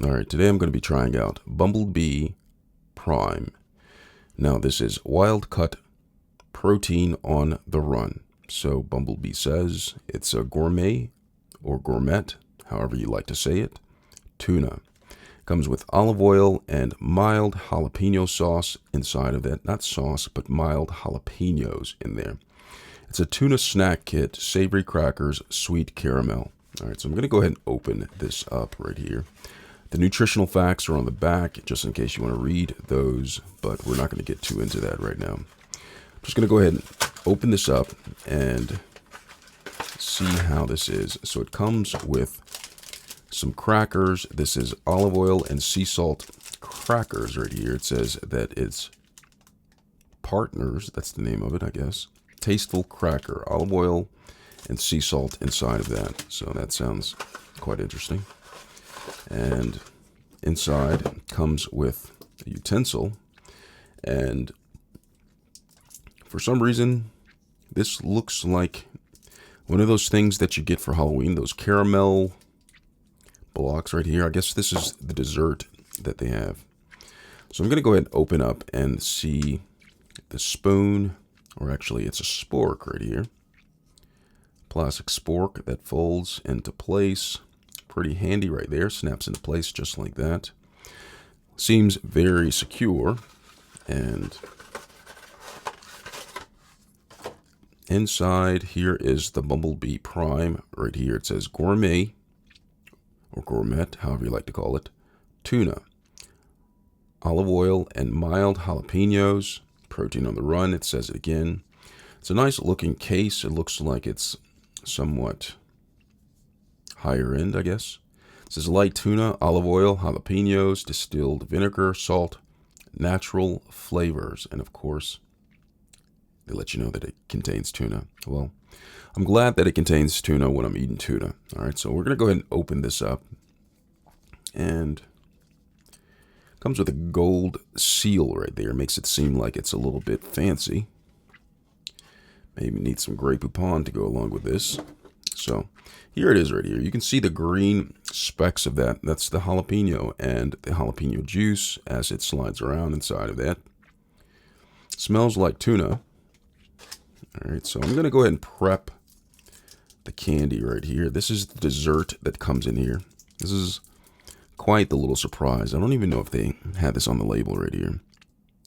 All right, today I'm going to be trying out Bumblebee Prime. Now this is wild cut protein on the run. So Bumblebee says it's a gourmet or gourmet, however you like to say it, tuna. Comes with olive oil and mild jalapeno sauce inside of it. Not sauce, but mild jalapenos in there. It's a tuna snack kit, savory crackers, sweet caramel. All right, so I'm going to go ahead and open this up right here. The nutritional facts are on the back, just in case you want to read those, but we're not going to get too into that right now. I'm just going to go ahead and open this up and see how this is. So it comes with some crackers. This is olive oil and sea salt crackers right here. It says that it's Partners, that's the name of it, I guess. Tasteful cracker, olive oil and sea salt inside of that. So that sounds quite interesting. And inside comes with a utensil, and for some reason this looks like one of those things that you get for Halloween, those caramel blocks right here. I guess this is the dessert that they have. So I'm going to go ahead and open up and see the spoon, or actually it's a spork right here. Plastic spork that folds into place. Pretty handy right there, snaps into place just like that. Seems very secure. And inside here is the Bumblebee Prime right here. It says gourmet or gourmet, however you like to call it, tuna, olive oil and mild jalapenos, protein on the run. It says it again. It's a nice looking case. It looks like it's somewhat higher end, I guess. It says light tuna, olive oil, jalapenos, distilled vinegar, salt, natural flavors, and of course they let you know that it contains tuna. Well, I'm glad that it contains tuna when I'm eating tuna. All right, so we're gonna go ahead and open this up, and it comes with a gold seal right there. Makes it seem like it's a little bit fancy. Maybe need some Grey Poupon to go along with this. So here it is right here. You can see the green specks of that. That's the jalapeno and the jalapeno juice as it slides around inside of that. Smells like tuna. All right, so I'm going to go ahead and prep the candy right here. This is the dessert that comes in here. This is quite the little surprise. I don't even know if they had this on the label right here.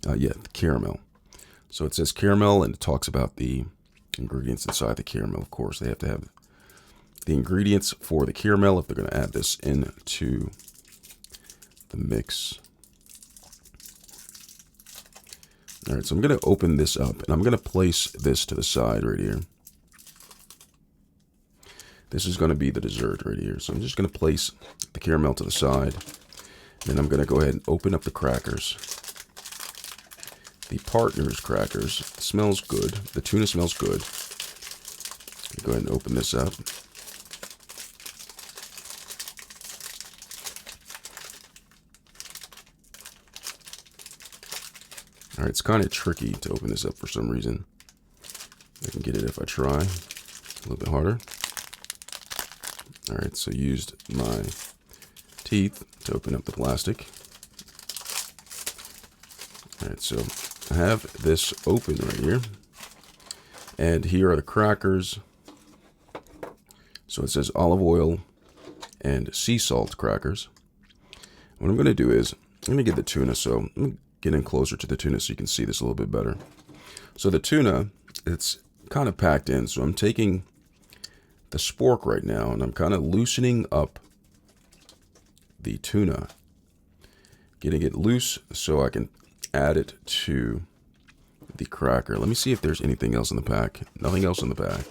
Yeah, the caramel. So it says caramel, and it talks about the ingredients inside the caramel. Of course, they have to have the ingredients for the caramel if they're going to add this into the mix. All right, so I'm going to open this up, and I'm going to place this to the side right here. This is going to be the dessert right here. So I'm just going to place the caramel to the side, and then I'm going to go ahead and open up the crackers. The Partners crackers. It smells good. The tuna smells good. Go ahead and open this up. All right, it's kind of tricky to open this up for some reason. I can get it if I try a little bit harder. All right, so used my teeth to open up the plastic. All right, so I have this open right here, and here are the crackers. So it says olive oil and sea salt crackers. What I'm going to do is I'm going to get the tuna. So I'm going to get in closer to the tuna so you can see this a little bit better. So the tuna, it's kind of packed in. So I'm taking the spork right now, and I'm kind of loosening up the tuna, getting it loose so I can add it to the cracker. Let me see if there's anything else in the pack. Nothing else in the pack.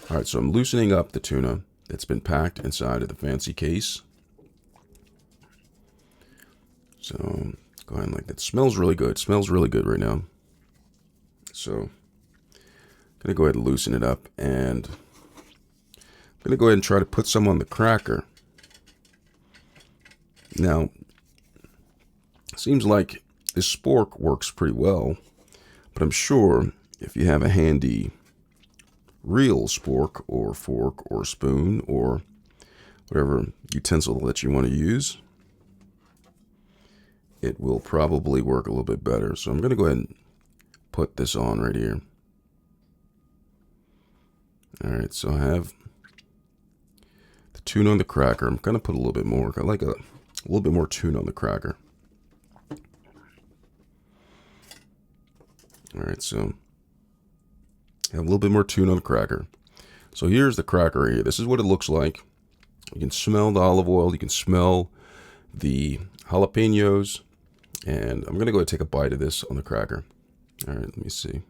All right, so I'm loosening up the tuna that's been packed inside of the fancy case. So go ahead and like that. Smells really good. Smells really good right now. So I'm gonna go ahead and loosen it up, and I'm gonna go ahead and try to put some on the cracker. Now, seems like this spork works pretty well, but I'm sure if you have a handy real spork or fork or spoon or whatever utensil that you want to use, it will probably work a little bit better. So I'm going to go ahead and put this on right here. All right, so I have the tuna on the cracker. I'm going to put a little bit more. I like a little bit more tuna on the cracker. All right, so I have a little bit more tuna on the cracker. So here's the cracker right here. This is what it looks like. You can smell the olive oil. You can smell the jalapenos. And I'm going to go ahead and take a bite of this on the cracker. All right, let me see.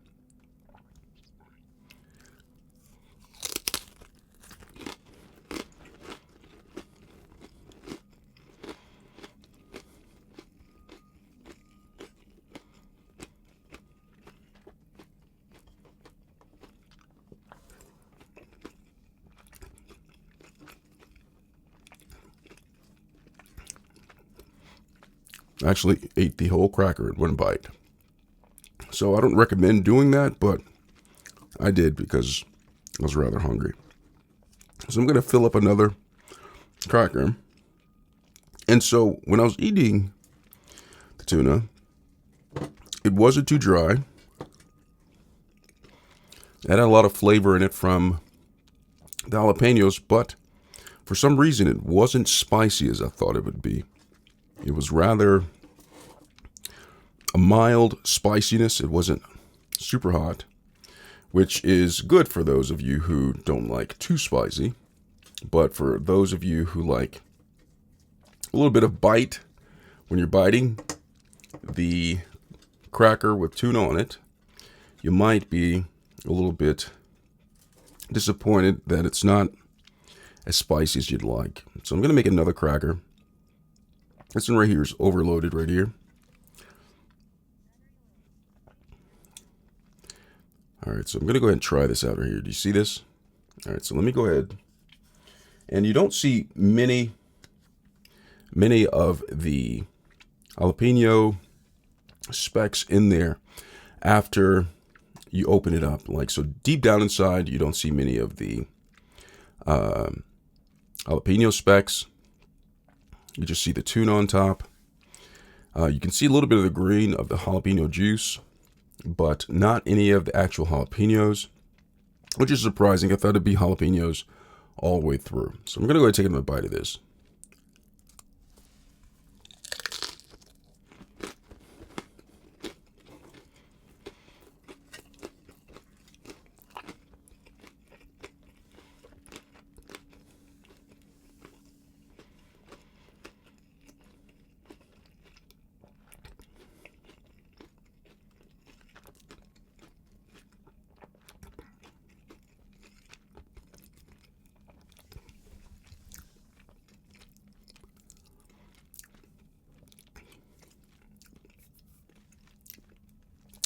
I actually ate the whole cracker in one bite. So I don't recommend doing that, but I did because I was rather hungry. So I'm going to fill up another cracker. And so when I was eating the tuna, it wasn't too dry. It had a lot of flavor in it from the jalapenos, but for some reason it wasn't spicy as I thought it would be. It was rather a mild spiciness. It wasn't super hot, which is good for those of you who don't like too spicy. But for those of you who like a little bit of bite when you're biting the cracker with tuna on it, you might be a little bit disappointed that it's not as spicy as you'd like. So I'm going to make another cracker. This one right here is overloaded right here. All right, so I'm going to go ahead and try this out right here. Do you see this? All right, so let me go ahead. And you don't see many of the jalapeno specks in there after you open it up. Like, so deep down inside, you don't see many of the jalapeno specks. You just see the tuna on top. You can see a little bit of the green of the jalapeno juice, but not any of the actual jalapenos, which is surprising. I thought it'd be jalapenos all the way through. So I'm going to go ahead and take another bite of this.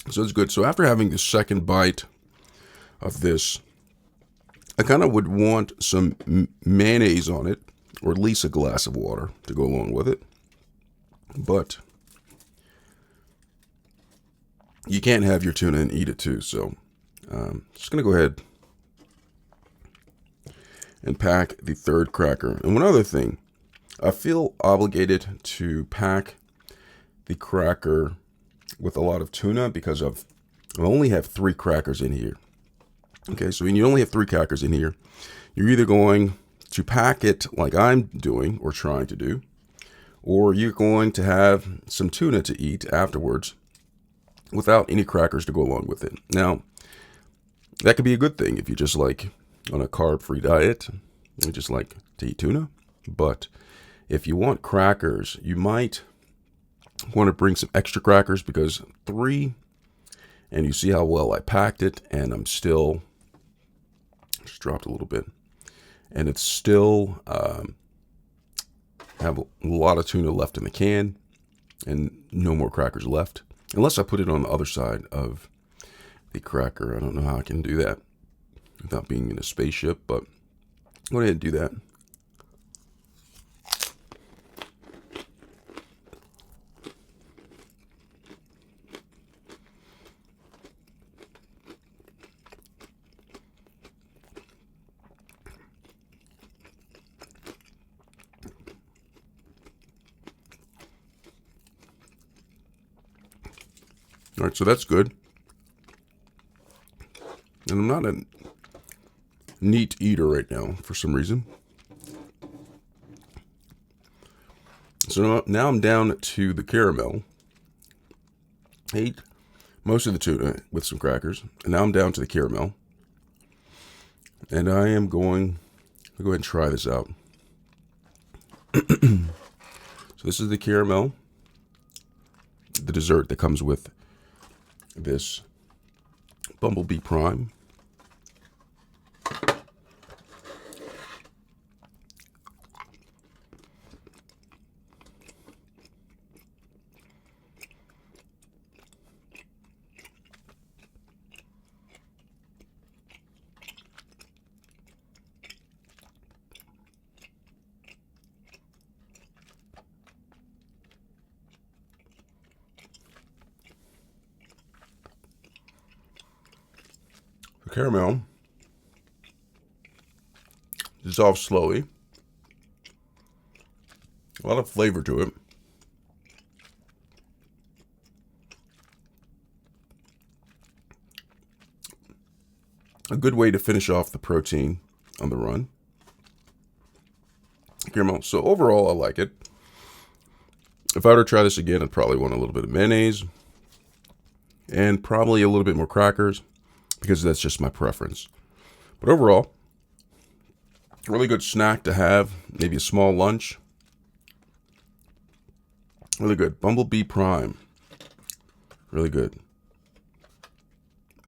So it's good. So after having the second bite of this, I kind of would want some mayonnaise on it, or at least a glass of water to go along with it. But you can't have your tuna and eat it too. So just going to go ahead and pack the third cracker. And one other thing, I feel obligated to pack the cracker with a lot of tuna because I only have 3 crackers in here. Okay, so when you only have 3 crackers in here, you're either going to pack it like I'm doing or trying to do, or you're going to have some tuna to eat afterwards without any crackers to go along with it. Now, that could be a good thing if you're just like on a carb-free diet, you just like to eat tuna. But if you want crackers, you might want to bring some extra crackers, because 3, and you see how well I packed it, and I'm still, just dropped a little bit, and it's still have a lot of tuna left in the can and no more crackers left, unless I put it on the other side of the cracker. I don't know how I can do that without being in a spaceship, but go ahead and do that. All right, so that's good. And I'm not a neat eater right now for some reason. So now I'm down to the caramel. I ate most of the tuna with some crackers. And now I'm down to the caramel. And I am going to go ahead and try this out. So this is the caramel, the dessert that comes with this Bumblebee Prime. The caramel dissolves slowly. A lot of flavor to it. A good way to finish off the protein on the run. Caramel. So overall, I like it. If I were to try this again, I'd probably want a little bit of mayonnaise and probably a little bit more crackers because that's just my preference. But overall, really good snack to have. Maybe a small lunch. Really good. Bumblebee Prime. Really good.